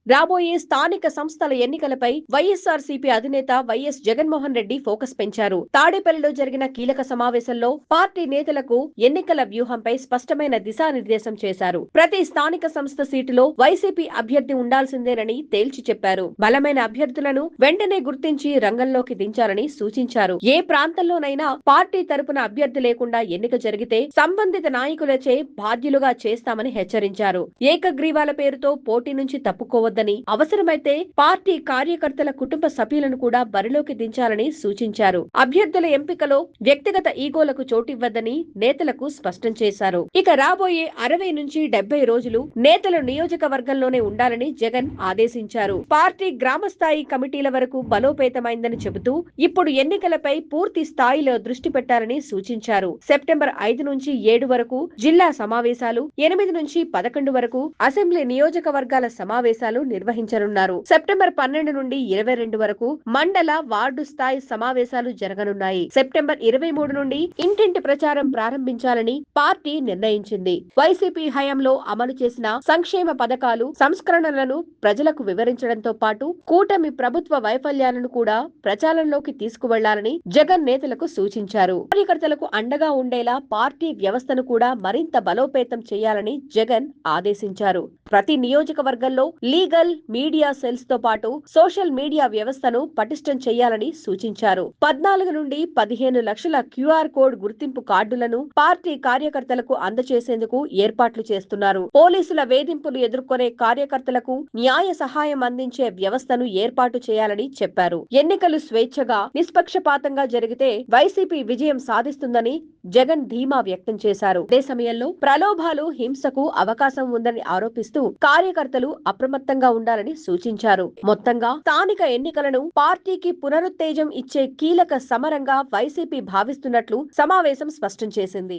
రాబోయే స్థానిక సంస్థల ఎన్నికలపై వైఎస్ఆర్సీపీ అధినేత వైఎస్ జగన్మోహన్ రెడ్డి ఫోకస్ పెంచారు. తాడేపల్లిలో జరిగిన కీలక సమావేశంలో పార్టీ నేతలకు ఎన్నికల వ్యూహంపై స్పష్టమైన దిశానిర్దేశం చేశారు. ప్రతి స్థానిక సంస్థ సీటులో వైసీపీ అభ్యర్థి ఉండాల్సిందేనని తేల్చి చెప్పారు. బలమైన అభ్యర్థులను వెంటనే గుర్తించి రంగంలోకి దించాలని సూచించారు. ఏ ప్రాంతంలోనైనా పార్టీ తరపున అభ్యర్థి లేకుండా ఎన్నిక జరిగితే సంబంధిత నాయకులచే బాధ్యులుగా చేస్తామని హెచ్చరించారు. ఏకగ్రీవాల పేరుతో పోటీ నుంచి తప్పుకోవద్దని, అవసరమైతే పార్టీ కార్యకర్తల కుటుంబ సభ్యులను కూడా బరిలోకి దించాలని సూచించారు. అభ్యర్థుల ఎంపికలో వ్యక్తిగత ఈగోలకు చోటివ్వద్దని నేతలకు స్పష్టం చేశారు. ఇక రాబోయే 60 నుంచి 70 రోజులు నేతలు నియోజకవర్గంలోనే ఉండాలని జగన్ ఆదేశించారు. పార్టీ గ్రామ స్థాయి కమిటీల వరకు బలోపేతమైందని చెబుతూ ఇప్పుడు ఎన్నికలపై పూర్తి స్థాయిలో దృష్టి పెట్టాలని సూచించారు. సెప్టెంబర్ 5 నుంచి 7 వరకు జిల్లా సమావేశాలు, 8 నుంచి 11 వరకు అసెంబ్లీ నియోజకవర్గాల సమావేశాలు నిర్వహించనున్నారు. సెప్టెంబర్ 12 నుండి 22 వరకు మండల, వార్డు స్థాయి సమావేశాలు జరగనున్నాయి. సెప్టెంబర్ 23 నుండి ఇంటింటి ప్రచారం ప్రారంభించాలని పార్టీ నిర్ణయించింది. వైసీపీ హయాంలో అమలు చేసిన సంక్షేమ పథకాలు, సంస్కరణలను ప్రజలకు వివరించడంతో పాటు కూటమి ప్రభుత్వ వైఫల్యాలను కూడా ప్రచారంలోకి తీసుకువెళ్లాలని జగన్ నేతలకు సూచించారు. కార్యకర్తలకు అండగా ఉండేలా పార్టీ వ్యవస్థను కూడా మరింత బలోపేతం చేయాలని జగన్ ఆదేశించారు. ప్రతి నియోజకవర్గంలో లీగల్, మీడియా సెల్స్ తో పాటు సోషల్ మీడియా వ్యవస్థను పటిష్టం చేయాలని సూచించారు. 14 నుండి 15 లక్షల క్యూఆర్ కోడ్ గుర్తింపు కార్డులను పార్టీ కార్యకర్తలకు అందజేసేందుకు ఏర్పాట్లు చేస్తున్నారు. పోలీసుల వేధింపులు ఎదుర్కొనే కార్యకర్తలకు న్యాయ సహాయం అందించే వ్యవస్థను ఏర్పాటు చేయాలని చెప్పారు. ఎన్నికలు స్వేచ్ఛగా, నిష్పక్షపాతంగా జరిగితే వైసీపీ విజయం సాధిస్తుందని జగన్ ధీమా వ్యక్తం చేశారు. అదే సమయంలో ప్రలోభాలు, హింసకు అవకాశం ఉందని ఆరోపిస్తూ కార్యకర్తలు అప్రమత్తంగా ఉండాలని సూచించారు. మొత్తంగా స్థానిక ఎన్నికలను పార్టీకి పునరుత్తేజం ఇచ్చే కీలక సమరంగా వైసీపీ భావిస్తున్నట్లు సమావేశం స్పష్టం చేసింది.